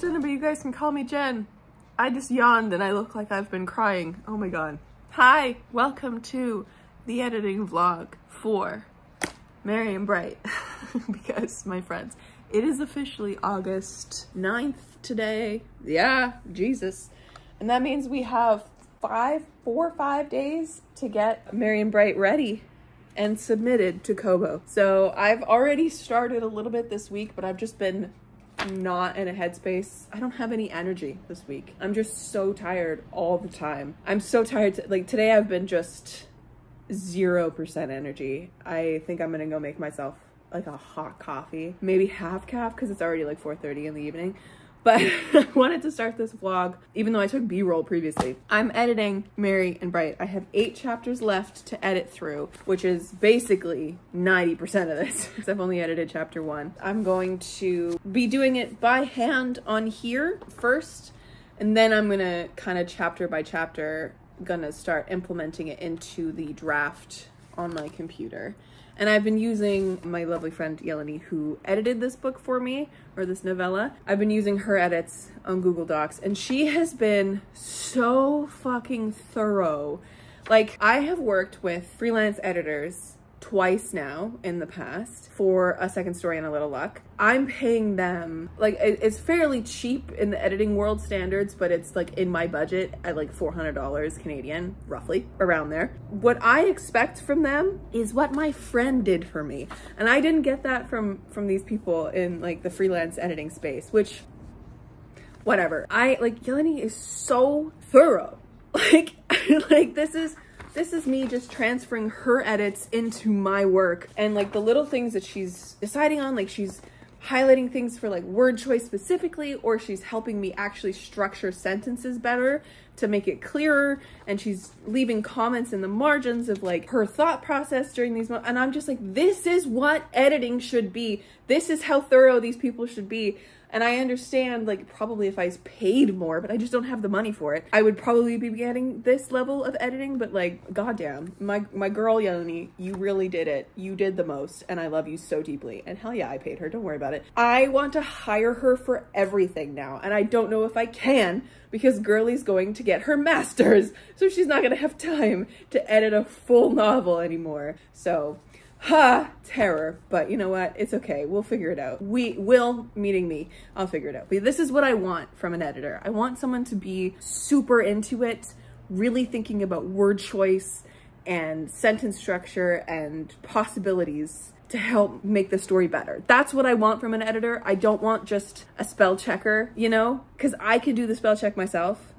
Jenna, but you guys can call me Jen. I just yawned and I look like I've been crying. Oh my god. Hi, welcome to the editing vlog for Merry and Bright. Because, my friends, it is officially August 9th today. Yeah, Jesus. And that means we have 4 or 5 days to get Merry and Bright ready and submitted to Kobo. So I've already started a little bit this week, but I've just been not in a headspace. I don't have any energy this week. I'm just so tired all the time. I'm so tired. Like today I've been just 0% energy. I think I'm gonna go make myself like a hot coffee, maybe half calf because it's already like 4:30 in the evening. But I wanted to start this vlog, even though I took B-roll previously. I'm editing Merry and Bright. I have 8 chapters left to edit through, which is basically 90% of this, because I've only edited chapter 1. I'm going to be doing it by hand on here first, and then I'm gonna kind of chapter by chapter, gonna start implementing it into the draft on my computer. And I've been using my lovely friend Yeleni, who edited this book for me, or this novella. I've been using her edits on Google Docs, and she has been so fucking thorough. Like, I have worked with freelance editors twice now in the past for A Second Story and A Little Luck. I'm paying them, like, it's fairly cheap in the editing world standards, but it's like in my budget at like $400 Canadian, roughly around there. What I expect from them is what my friend did for me. And I didn't get that from these people in like the freelance editing space, which, whatever. Yeleni is so thorough. Like this is me just transferring her edits into my work, and like the little things that she's deciding on, like she's highlighting things for like word choice specifically, or she's helping me actually structure sentences better to make it clearer, and she's leaving comments in the margins of like her thought process during these moments. And I'm just like, this is what editing should be. This is how thorough these people should be. And I understand, like, probably if I was paid more, but I just don't have the money for it, I would probably be getting this level of editing. But like, goddamn, my girl Yeleni, you really did it. You did the most, and I love you so deeply. And hell yeah, I paid her. Don't worry about it. I want to hire her for everything now, and I don't know if I can because Girlie's going to get her master's, so she's not gonna have time to edit a full novel anymore. So. Terror, but you know what? It's okay. We'll figure it out. Meaning me, I'll figure it out. But this is what I want from an editor. I want someone to be super into it, really thinking about word choice and sentence structure and possibilities to help make the story better. That's what I want from an editor. I don't want just a spell checker, you know, because I can do the spell check myself.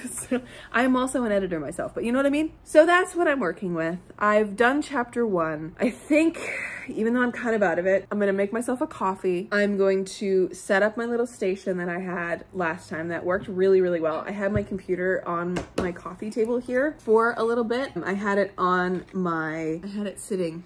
So, I'm also an editor myself, but you know what I mean? So that's what I'm working with. I've done chapter 1. I think, even though I'm kind of out of it, I'm gonna make myself a coffee. I'm going to set up my little station that I had last time. That worked really, really well. I had my computer on my coffee table here for a little bit. I had it sitting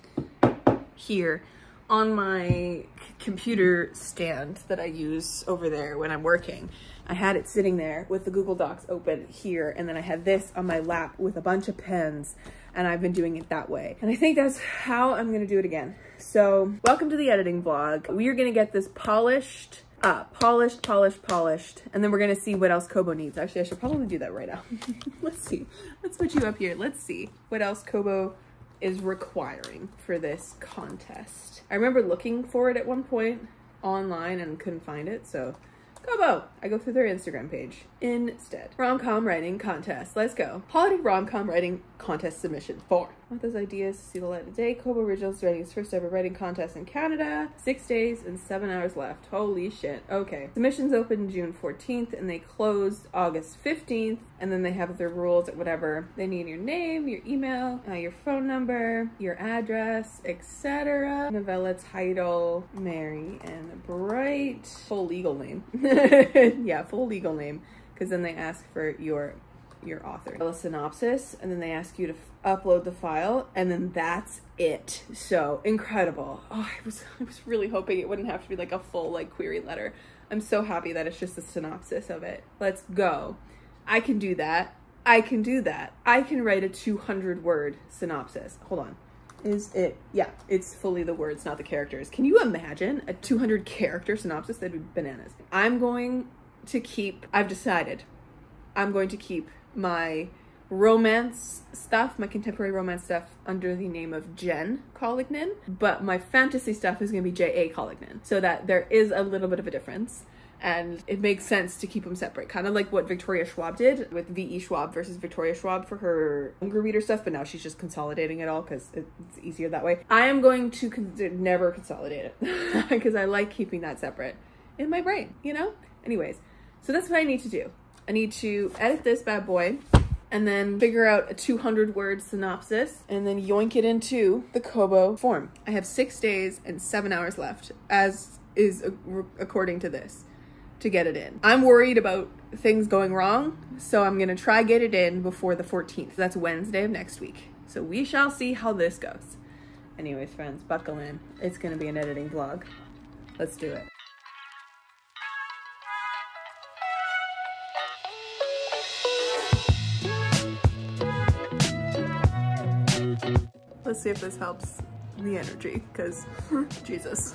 here on my computer stand that I use over there when I'm working. I had it sitting there with the Google Docs open here, and then I had this on my lap with a bunch of pens, and I've been doing it that way. And I think that's how I'm gonna do it again. So welcome to the editing vlog. We are gonna get this polished, and then we're gonna see what else Kobo needs. Actually, I should probably do that right now. Let's see, let's put you up here. Let's see what else Kobo is requiring for this contest. I remember looking for it at one point online and couldn't find it, so Kobo! I go through their Instagram page instead. Rom-com writing contest. Let's go. Holiday rom-com writing contest submission 4. I want those ideas to see the light of day. Kobo Originals writing its first ever writing contest in Canada. 6 days and 7 hours left. Holy shit. Okay. Submissions open June 14th and they closed August 15th. And then they have their rules or whatever. They need your name, your email, your phone number, your address, etc. Novella title, Merry and Bright. Full legal name. Yeah, full legal name. Because then they ask for your author. A synopsis, and then they ask you to upload the file, and then that's it. So incredible. Oh, I was really hoping it wouldn't have to be like a full like query letter. I'm so happy that it's just a synopsis of it. Let's go. I can do that. I can do that. I can write a 200-word synopsis. Hold on. Is it? Yeah, it's fully the words, not the characters. Can you imagine a 200-character synopsis? That'd be bananas. I'm going to keep, I've decided, I'm going to keep my romance stuff, my contemporary romance stuff, under the name of Jen Collignan, but my fantasy stuff is going to be J.A. Collignan, so that there is a little bit of a difference. And it makes sense to keep them separate, kind of like what Victoria Schwab did with V.E. Schwab versus Victoria Schwab for her younger reader stuff, but now she's just consolidating it all because it's easier that way. I am going to never consolidate it because I like keeping that separate in my brain, you know? Anyways, so that's what I need to do. I need to edit this bad boy and then figure out a 200-word synopsis and then yoink it into the Kobo form. I have 6 days and 7 hours left, as is according to this, to get it in. I'm worried about things going wrong, so I'm gonna try get it in before the 14th. That's Wednesday of next week. So we shall see how this goes. Anyways, friends, buckle in. It's gonna be an editing vlog. Let's do it. Let's see if this helps the energy, because Jesus.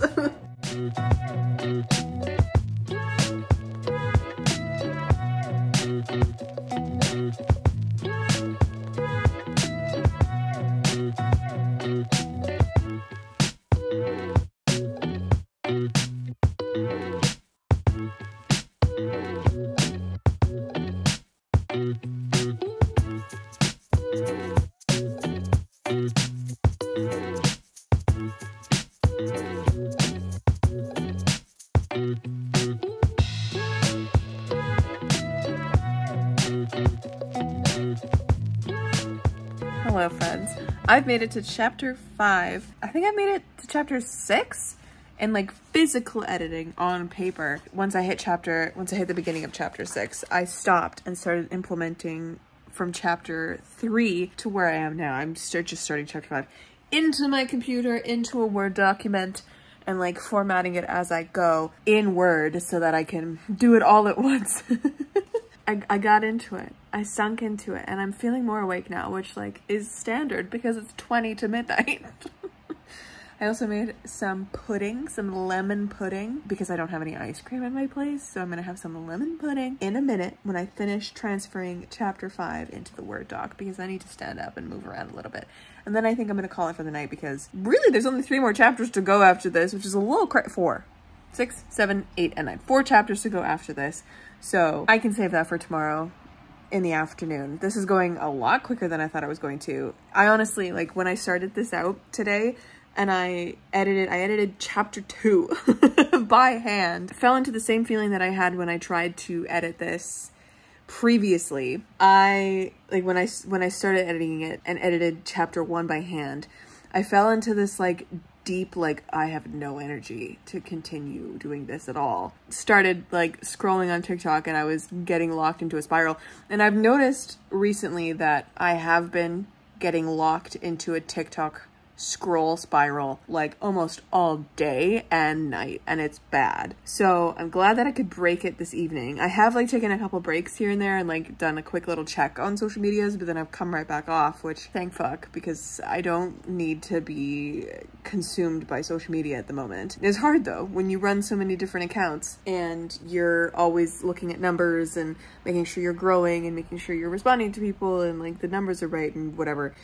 Hello friends, I've made it to chapter 5. I think I made it to chapter 6 in like physical editing on paper. Once I hit the beginning of chapter 6, I stopped and started implementing from chapter 3 to where I am now. I'm just starting chapter 5 into my computer, into a Word document, and like formatting it as I go in Word so that I can do it all at once. I got into it. I sunk into it, and I'm feeling more awake now, which like is standard because it's 20 to midnight. I also made some pudding, some lemon pudding, because I don't have any ice cream in my place, so I'm gonna have some lemon pudding in a minute when I finish transferring chapter 5 into the Word doc, because I need to stand up and move around a little bit. And then I think I'm gonna call it for the night, because really there's only 3 more chapters to go after this, which is a little 4, 6, 7, 8, and 9. 4 chapters to go after this. So I can save that for tomorrow in the afternoon. This is going a lot quicker than I thought it was going to. I honestly, like when I started this out today and I edited chapter 2 by hand, fell into the same feeling that I had when I tried to edit this previously. When I started editing it and edited chapter 1 by hand, I fell into this like deep, like I have no energy to continue doing this at all. Started like scrolling on TikTok and I was getting locked into a spiral. And I've noticed recently that I have been getting locked into a TikTok scroll spiral like almost all day and night, and it's bad. So I'm glad that I could break it this evening. I have like taken a couple breaks here and there and like done a quick little check on social medias, but then I've come right back off, which thank fuck, because I don't need to be consumed by social media at the moment. It's hard though when you run so many different accounts and you're always looking at numbers and making sure you're growing and making sure you're responding to people and like the numbers are right and whatever.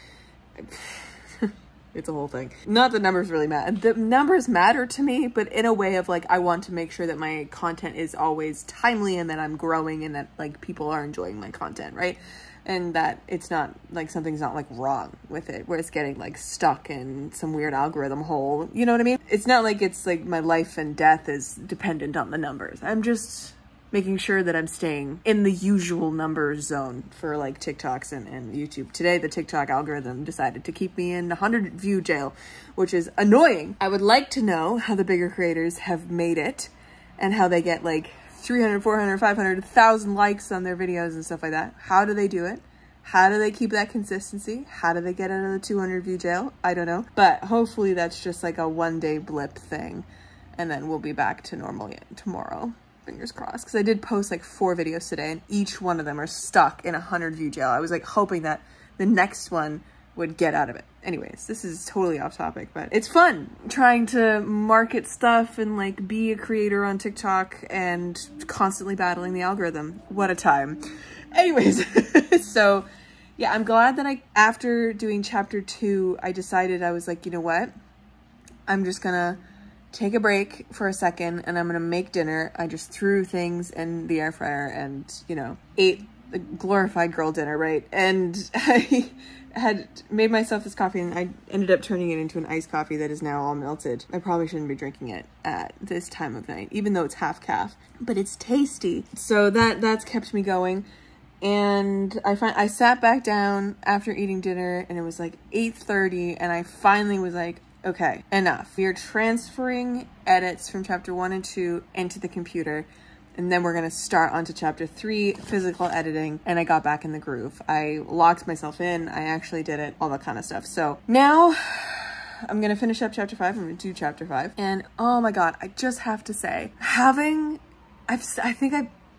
It's a whole thing. Not that numbers really matter. The numbers matter to me, but in a way of like, I want to make sure that my content is always timely and that I'm growing and that like people are enjoying my content, right? And that it's not like something's not like wrong with it, where it's getting like stuck in some weird algorithm hole. You know what I mean? It's not like it's like my life and death is dependent on the numbers. I'm just making sure that I'm staying in the usual numbers zone for like TikToks and YouTube. Today, the TikTok algorithm decided to keep me in 100 view jail, which is annoying. I would like to know how the bigger creators have made it and how they get like 300, 400, 500, 1,000 likes on their videos and stuff like that. How do they do it? How do they keep that consistency? How do they get out of the 200 view jail? I don't know. But hopefully that's just like a one-day blip thing. And then we'll be back to normal tomorrow. Fingers crossed, because I did post like 4 videos today and each one of them are stuck in 100 view jail. I was like hoping that the next one would get out of it. Anyways, this is totally off topic, but it's fun trying to market stuff and like be a creator on TikTok and constantly battling the algorithm. What a time. Anyways, so yeah, I'm glad that after doing chapter 2, I decided, I was like, you know what? I'm just gonna take a break for a second and I'm gonna make dinner. I just threw things in the air fryer and, you know, ate a glorified girl dinner, right? And I had made myself this coffee and I ended up turning it into an iced coffee that is now all melted. I probably shouldn't be drinking it at this time of night, even though it's half calf, but it's tasty. So that's kept me going. And I sat back down after eating dinner and it was like 8:30 and I finally was like, okay, enough. We are transferring edits from chapter 1 and 2 into the computer. And then we're gonna start onto chapter 3, physical editing, and I got back in the groove. I locked myself in, I actually did it, all that kind of stuff. So now I'm gonna finish up chapter 5, I'm gonna do chapter 5. And oh my God, I just have to say,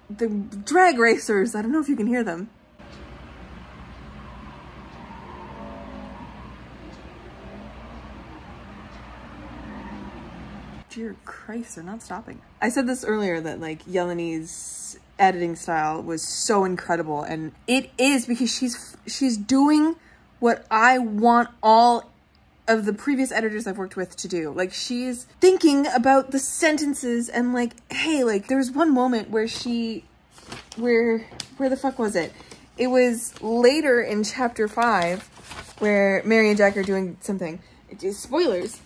the drag racers, I don't know if you can hear them. Dear Christ, they're not stopping. I said this earlier that like Yeleni's editing style was so incredible, and it is because she's doing what I want all of the previous editors I've worked with to do. Like, she's thinking about the sentences and like, hey, like there was one moment where where the fuck was it? It was later in chapter 5 where Mary and Jack are doing something. Spoilers.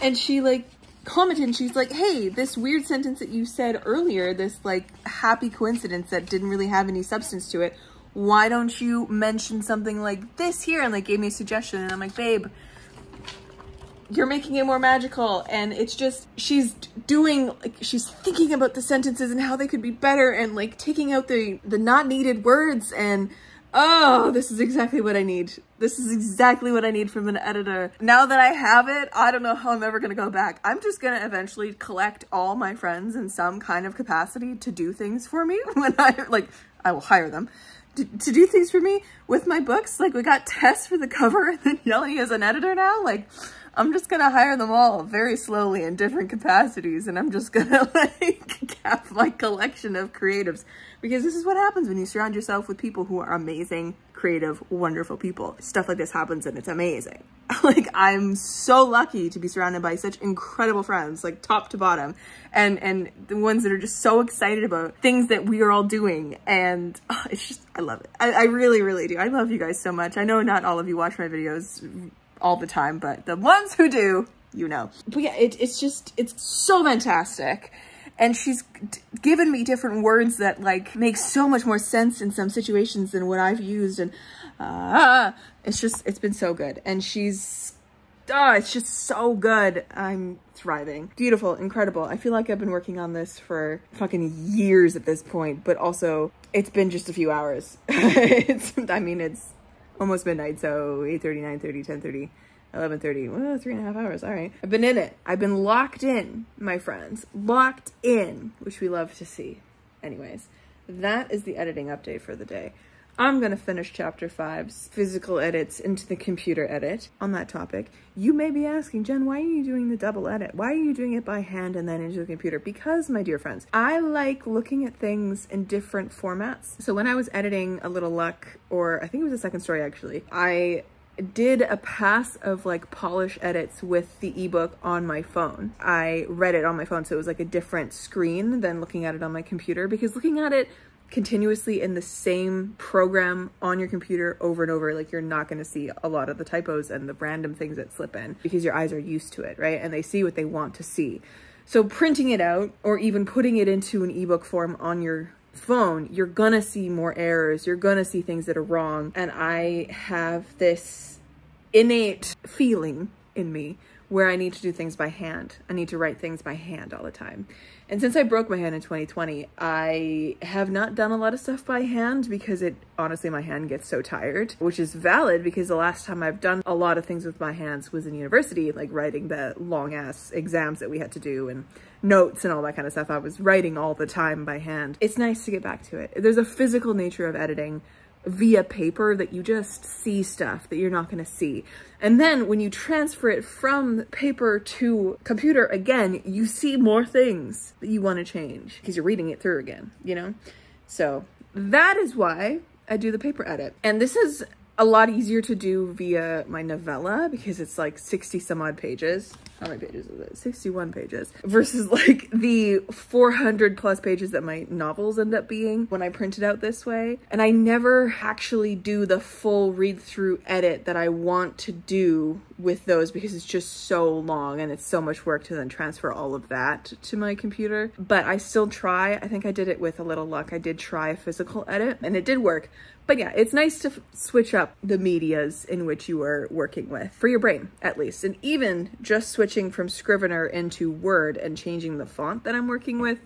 And she like commented and she's like, hey, this weird sentence that you said earlier, this like happy coincidence that didn't really have any substance to it, why don't you mention something like this here? And like gave me a suggestion and I'm like, babe, you're making it more magical. And it's just, she's thinking about the sentences and how they could be better and like taking out the not needed words. And oh, this is exactly what I need. This is exactly what I need from an editor. Now that I have it, I don't know how I'm ever gonna go back. I'm just gonna eventually collect all my friends in some kind of capacity to do things for me when I will hire them to do things for me with my books. Like, we got Tess for the cover and then Yeleni as an editor now. Like, I'm just gonna hire them all very slowly in different capacities, and I'm just gonna like have my collection of creatives, because this is what happens when you surround yourself with people who are amazing, creative, wonderful people. Stuff like this happens and it's amazing. Like, I'm so lucky to be surrounded by such incredible friends, like top to bottom, and the ones that are just so excited about things that we are all doing. And oh, it's just, I love it. I really, really do. I love you guys so much. I know not all of you watch my videos all the time, but the ones who do, you know. But yeah, it's so fantastic. And she's given me different words that like make so much more sense in some situations than what I've used. And it's been so good. And it's just so good. I'm thriving. Beautiful, incredible. I feel like I've been working on this for fucking years at this point, but also it's been just a few hours. It's almost midnight, so 8:30, 9:30, 10:30, 11:30, well, 3.5 hours. All right. I've been in it. I've been locked in, my friends. Locked in, which we love to see. Anyways, that is the editing update for the day. I'm going to finish chapter 5's physical edits into the computer edit. On that topic, you may be asking, Jen, why are you doing the double edit? Why are you doing it by hand and then into the computer? Because, my dear friends, I like looking at things in different formats. So when I was editing A Little Luck, or I think it was a second story actually, I did a pass of like polish edits with the ebook on my phone. I read it on my phone, so it was like a different screen than looking at it on my computer, because looking at it continuously in the same program on your computer over and over, like, you're not going to see a lot of the typos and the random things that slip in, because your eyes are used to it, right? And they see what they want to see. So printing it out or even putting it into an ebook form on your phone, you're gonna see more errors, you're gonna see things that are wrong. And I have this innate feeling in me where I need to do things by hand. I need to write things by hand all the time. And since I broke my hand in 2020, I have not done a lot of stuff by hand, because honestly, my hand gets so tired, which is valid, because the last time I've done a lot of things with my hands was in university, like writing the long ass exams that we had to do and notes and all that kind of stuff. I was writing all the time by hand. It's nice to get back to it. There's a physical nature of editing via paper that you just see stuff that you're not going to see. And then when you transfer it from paper to computer again, you see more things that you want to change because you're reading it through again, you know? So that is why I do the paper edit. And this is a lot easier to do via my novella because it's like 60 some odd pages. How many pages is it? 61 pages versus like the 400 plus pages that my novels end up being when I print it out this way. And I never actually do the full read through edit that I want to do with those because it's just so long and it's so much work to then transfer all of that to my computer. But I still try. I think I did it with a little luck. I did try a physical edit and it did work. But yeah, it's nice to switch up the medias in which you are working with, for your brain at least. And even just switching from Scrivener into Word and changing the font that I'm working with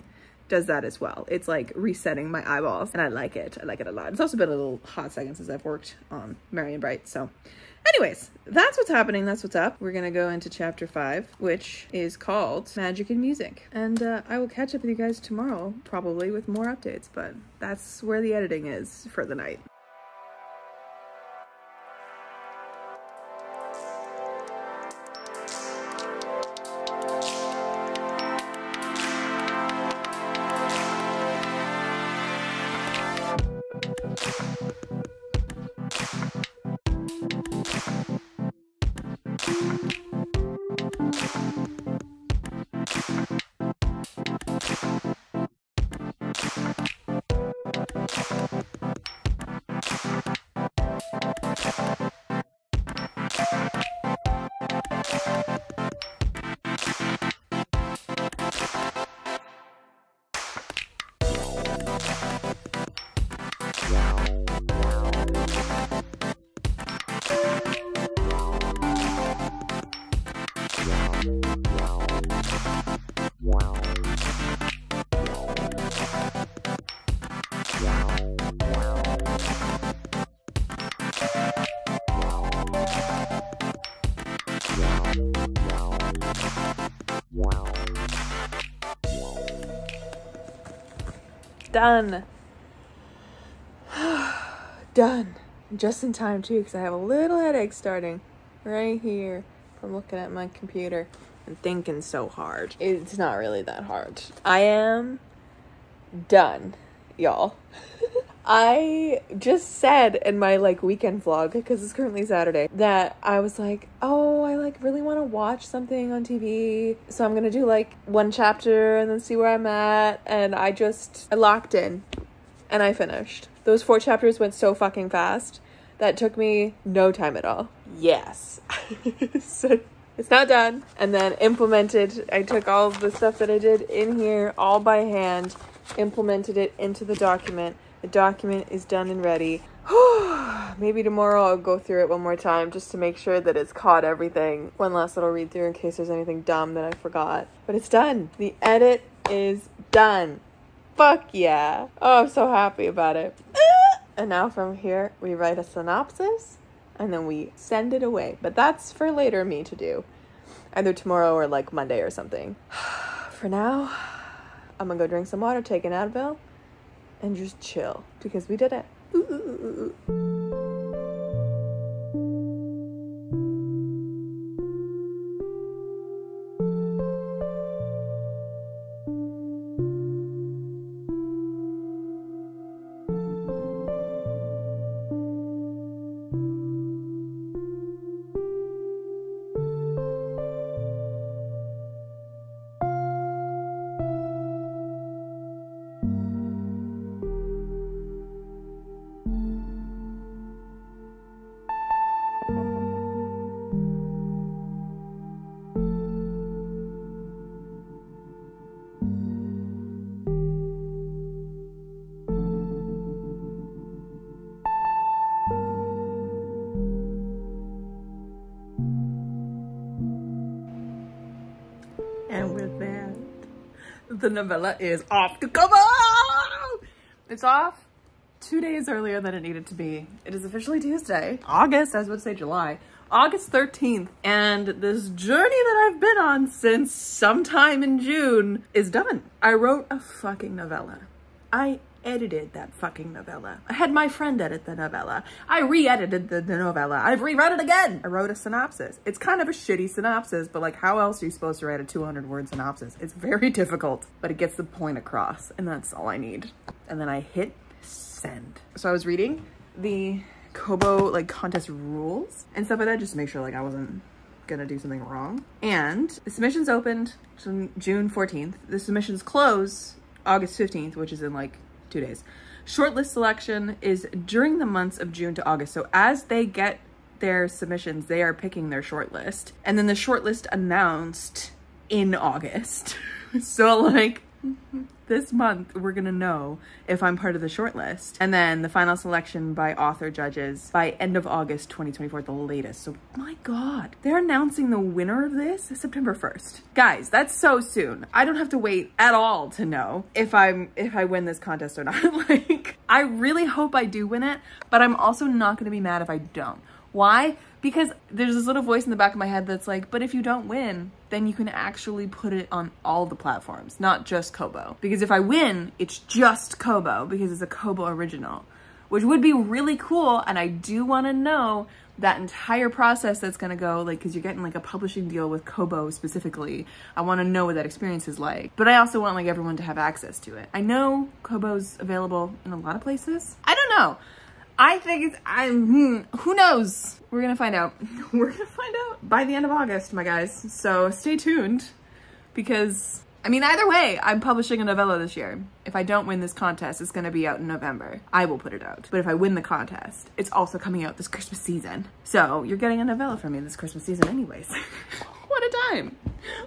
does that as well. It's like resetting my eyeballs and I like it. I like it a lot. It's also been a little hot second since I've worked on Merry and Bright. So anyways, that's what's happening. That's what's up. We're gonna go into chapter 5, which is called Magic and Music. And I will catch up with you guys tomorrow, probably with more updates, but that's where the editing is for the night. Done. Done. Just in time too, because I have a little headache starting right here from looking at my computer and thinking so hard. It's not really that hard. I am done, y'all. I just said in my like weekend vlog, because it's currently Saturday, that I was like, oh, I like really want to watch something on TV. So I'm going to do like one chapter and then see where I'm at. And I locked in and I finished. Those 4 chapters went so fucking fast that took me no time at all. Yes. So it's not done. And then implemented, I took all of the stuff that I did in here all by hand, implemented it into the document. The document is done and ready. Maybe tomorrow I'll go through it one more time just to make sure that it's caught everything. One last little read through in case there's anything dumb that I forgot. But it's done. The edit is done. Fuck yeah. Oh, I'm so happy about it. And now from here, we write a synopsis and then we send it away. But that's for later me to do. Either tomorrow or like Monday or something. For now, I'm gonna go drink some water, take an Advil, and just chill because we did it. Ooh. And with that, the novella is off to Kobo! It's off 2 days earlier than it needed to be. It is officially Tuesday, August, I was about to say July, August 13th. And this journey that I've been on since sometime in June is done. I wrote a fucking novella. I edited that fucking novella. I had my friend edit the novella. I re-edited the novella. I've reread it again. I wrote a synopsis. It's kind of a shitty synopsis, but like, how else are you supposed to write a 200-word synopsis? It's very difficult, but it gets the point across, and that's all I need. And then I hit send. So I was reading the Kobo like contest rules and stuff like that, just to make sure like I wasn't gonna do something wrong. And the submissions opened June 14th. The submissions close August 15th, which is in like 2 days. Shortlist selection is during the months of June to August. So as they get their submissions, they are picking their shortlist. And then the shortlist announced in August. So like this month, we're gonna know if I'm part of the shortlist. And then the final selection by author judges by end of August 2024 at the latest. So my God, they're announcing the winner of this September 1st. Guys, that's so soon. I don't have to wait at all to know if I win this contest or not. Like, I really hope I do win it, but I'm also not gonna be mad if I don't. Why? Because there's this little voice in the back of my head that's like, but if you don't win, then you can actually put it on all the platforms, not just Kobo. Because if I win, it's just Kobo because it's a Kobo original, which would be really cool. And I do want to know that entire process that's going to go, like, because you're getting like a publishing deal with Kobo specifically. I want to know what that experience is like, but I also want like everyone to have access to it. I know Kobo's available in a lot of places. I don't know. I think it's, who knows? We're gonna find out. We're gonna find out by the end of August, my guys. So stay tuned because, I mean, either way, I'm publishing a novella this year. If I don't win this contest, it's gonna be out in November. I will put it out. But if I win the contest, it's also coming out this Christmas season. So you're getting a novella from me this Christmas season anyways. What a time.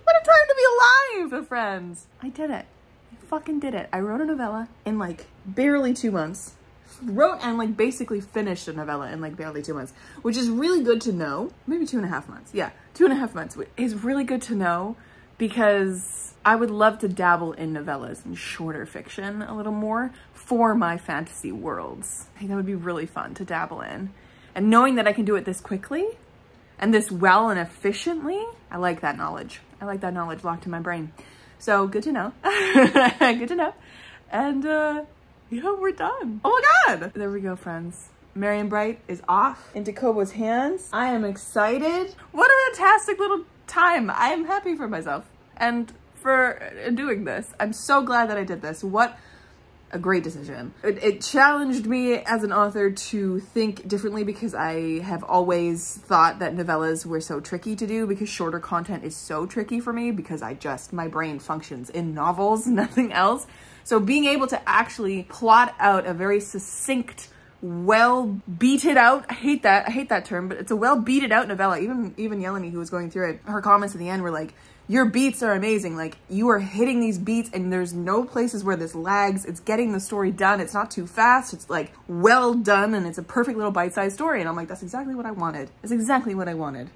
What a time to be alive, friends. I did it. I fucking did it. I wrote a novella in like barely 2 months. Wrote and like basically finished a novella in like barely 2 months, which is really good to know. Maybe 2.5 months. Yeah, 2.5 months is really good to know because I would love to dabble in novellas and shorter fiction a little more for my fantasy worlds. I think that would be really fun to dabble in. And knowing that I can do it this quickly and this well and efficiently, I like that knowledge. I like that knowledge locked in my brain. So good to know. Good to know. And yeah, we're done. Oh my God. There we go, friends. Merry and Bright is off into Kobo's hands. I am excited. What a fantastic little time. I am happy for myself and for doing this. I'm so glad that I did this. What a great decision. It challenged me as an author to think differently because I have always thought that novellas were so tricky to do because shorter content is so tricky for me because my brain functions in novels, nothing else. So being able to actually plot out a very succinct, well beated out, I hate that term, but it's a well beated out novella. Even Yeleni, who was going through it, her comments at the end were like, your beats are amazing. Like, you are hitting these beats and there's no places where this lags. It's getting the story done. It's not too fast. It's like well done and it's a perfect little bite-sized story. And I'm like, that's exactly what I wanted. That's exactly what I wanted.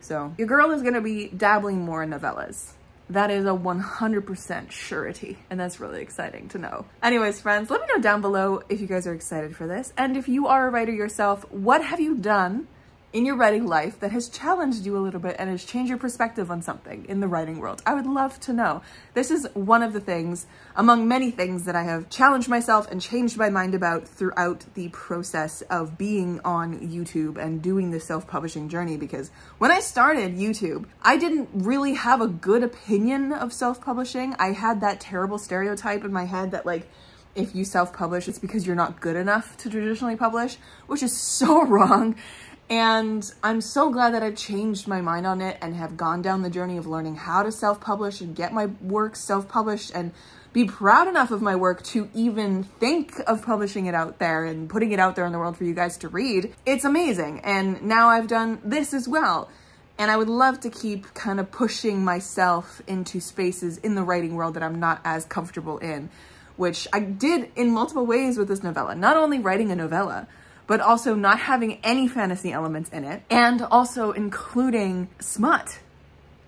So your girl is gonna be dabbling more in novellas. That is a 100% surety, and that's really exciting to know. Anyways, friends, let me know down below if you guys are excited for this. And if you are a writer yourself, what have you done in your writing life that has challenged you a little bit and has changed your perspective on something in the writing world? I would love to know. This is one of the things, among many things, that I have challenged myself and changed my mind about throughout the process of being on YouTube and doing the self-publishing journey. Because when I started YouTube, I didn't really have a good opinion of self-publishing. I had that terrible stereotype in my head that like, if you self-publish, it's because you're not good enough to traditionally publish, which is so wrong. And I'm so glad that I changed my mind on it and have gone down the journey of learning how to self-publish and get my work self-published and be proud enough of my work to even think of publishing it out there and putting it out there in the world for you guys to read. It's amazing. And now I've done this as well. And I would love to keep kind of pushing myself into spaces in the writing world that I'm not as comfortable in, which I did in multiple ways with this novella. Not only writing a novella, but also not having any fantasy elements in it, and also including smut.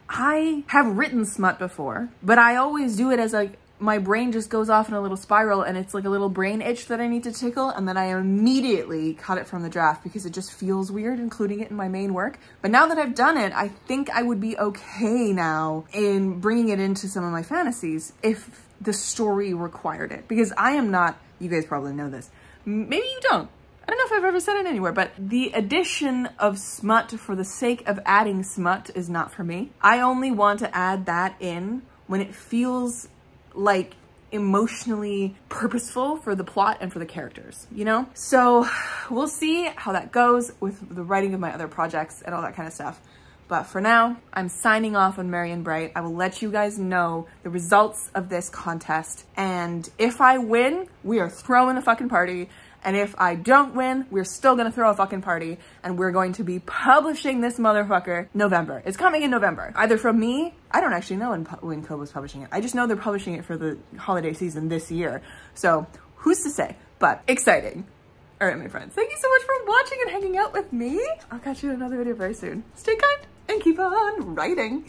I have written smut before, but I always do it as like, my brain just goes off in a little spiral and it's like a little brain itch that I need to tickle, and then I immediately cut it from the draft because it just feels weird including it in my main work. But now that I've done it, I think I would be okay now in bringing it into some of my fantasies if the story required it, because I am not You guys probably know this. Maybe you don't. I don't know if I've ever said it anywhere, but the addition of smut for the sake of adding smut is not for me. I only want to add that in when it feels like emotionally purposeful for the plot and for the characters, you know? So we'll see how that goes with the writing of my other projects and all that kind of stuff. But for now, I'm signing off on Merry and Bright. I will let you guys know the results of this contest. And if I win, we are throwing a fucking party. And if I don't win, we're still gonna throw a fucking party. And we're going to be publishing this motherfucker November. It's coming in November. Either from me, I don't actually know when Kobo's publishing it. I just know they're publishing it for the holiday season this year. So who's to say? But exciting. All right, my friends, thank you so much for watching and hanging out with me. I'll catch you in another video very soon. Stay kind and keep on writing.